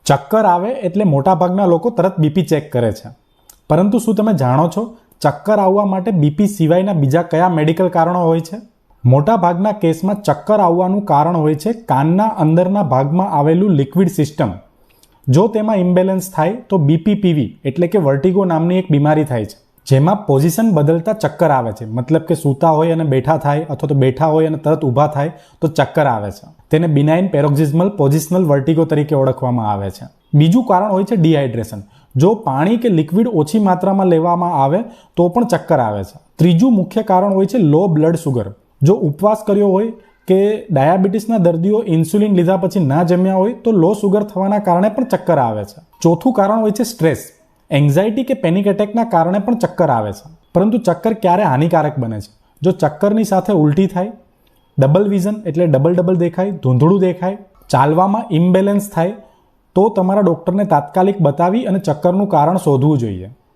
ચક્કર આવે એટલે મોટાભાગના લોકો તરત બીપી ચેક કરે છે, પરંતુ શું તમે જાણો છો ચક્કર આવવા માટે બીપી સિવાયના બીજા કયા મેડિકલ કારણો હોય છે? મોટાભાગના કેસમાં ચક્કર આવવાનું કારણ હોય છે કાનના અંદરના ભાગમાં આવેલું લિક્વિડ સિસ્ટમ. જો તેમાં ઇમ્બેલેન્સ થાય તો બીપીપીવી એટલે કે વર્ટિગો નામની એક બીમારી થાય છે, જેમાં પોઝિશન બદલતા ચક્કર આવે છે. મતલબ કે સૂતા હોય અને બેઠા થાય અથવા તો બેઠા હોય અને તરત ઊભા થાય તો ચક્કર આવે છે. તેને બિનાઇન પેરોક્સિઝમલ પોઝિશનલ વર્ટિગો તરીકે ઓળખવામાં આવે છે. બીજું કારણ હોય છે ડિહાઇડ્રેશન. જો પાણી કે લિક્વિડ ઓછી માત્રામાં લેવામાં આવે તો પણ ચક્કર આવે છે. ત્રીજું મુખ્ય કારણ હોય છે લો બ્લડ સુગર. જો ઉપવાસ કર્યો હોય કે ડાયાબિટીસના દર્દીઓ ઇન્સ્યુલિન લીધા પછી ના જમ્યા હોય તો લો સુગર થવાના કારણે પણ ચક્કર આવે છે. ચોથું કારણ હોય છે સ્ટ્રેસ. એન્ઝાઇટી કે પેનિક એટેકના કારણે પણ ચક્કર આવે છે. પરંતુ ચક્કર ક્યારે હાનિકારક બને છે? જો ચક્કરની સાથે ઉલટી થાય, ડબલ વિઝન એટલે ડબલ દેખાય, ધૂંધળું દેખાય, ચાલવામાં ઇમ્બેલેન્સ થાય તો તમારા ડૉક્ટરને તાત્કાલિક બતાવી અને ચક્કરનું કારણ શોધવું જોઈએ.